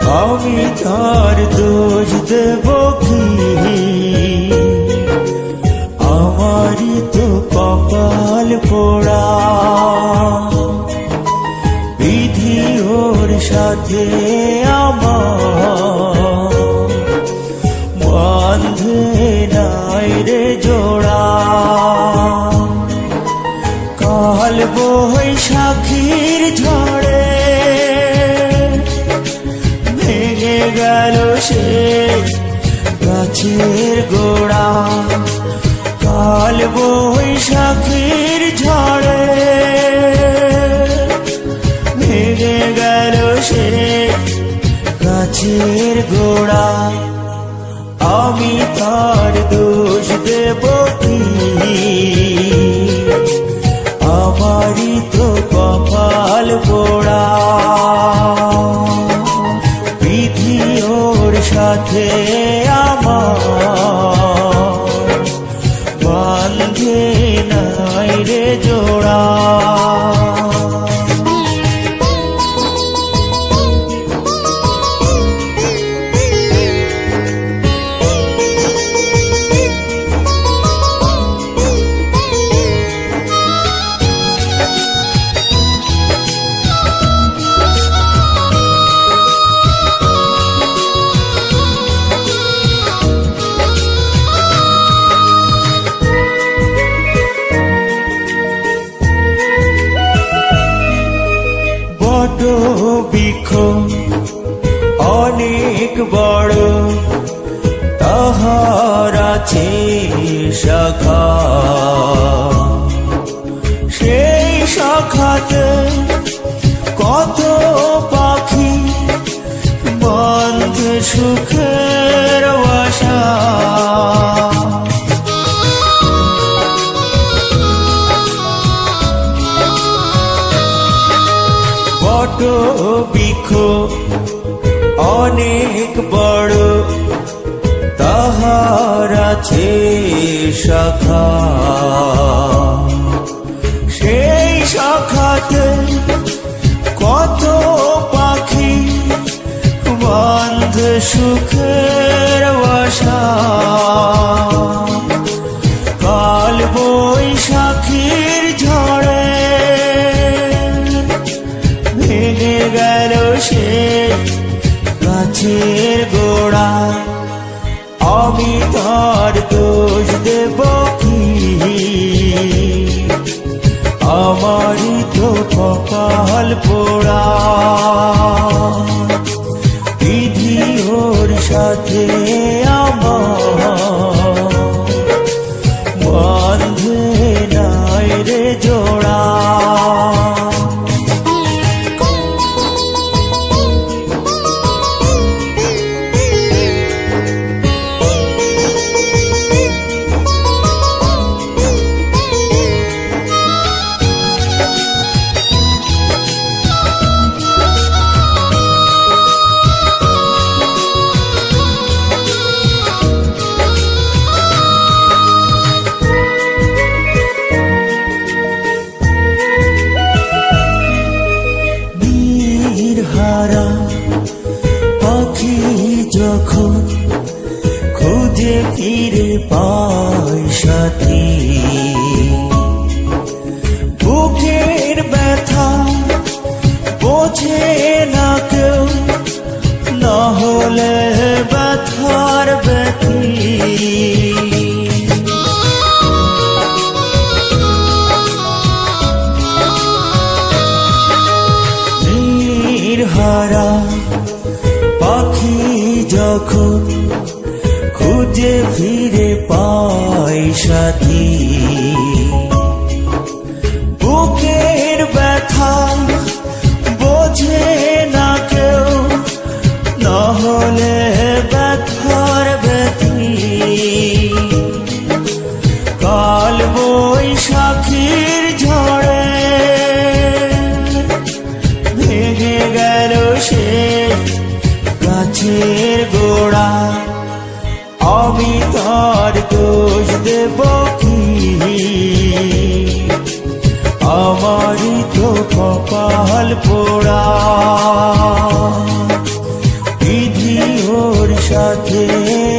আমি তার দোষ দেব কি? আমারই তো কপাল পোড়া, বিধি ওর সাথে আমার বাঁধে নাই রে জোড়া। কাল বৈশাখীর ঝড়ে ভেঙে গেল সে গাছের গোড়া। কাল বৈশাখীর ঝড়ে ভেঙে গেল সে গাছের গোড়া। আমি তার দোষ দেব কি? আমারই তো কপাল পোড়া, বিধি ওর সাথে আমার বাঁধে নাই রে জোড়া। বৃক্ষ অনেক বড়, তাহার আছে শাখা। সেই শাখাতে কত পাখি বাঁধে সুখের বাসা। বৃক্ষ অনেক বড়, তাহার আছে শাখা। সেই শাখাতে কত পাখি বাঁধে সুখের বাসা। কাল বৈশাখীর ঝড়ে ভেঙে গেল সে গাছের গোড়া। আমি তার দোষ দেব কি? আমারই তো কপাল পোড়া, বিধি ওর সাথে আমার বাঁধে নাই রে জোড়া। হারা পাখি যখন খুঁজে ফিরে পায় সাথী, বুকের ব্যথা বোঝে না কেউ, না হলে ব্যথার ব্যথী। হারা পাখি যখন খুঁজে ফিরে পায় সাথী, বুকের ব্যথা বোঝে না কেউ, না হলে ব্যথার ব্যথী। কাল বৈশাখীর ঝড়ে ভেঙে গেল সে গাছের গোড়া। আমি তার দোষ দেব কি? আমারই তো কপাল পোড়া, সাথে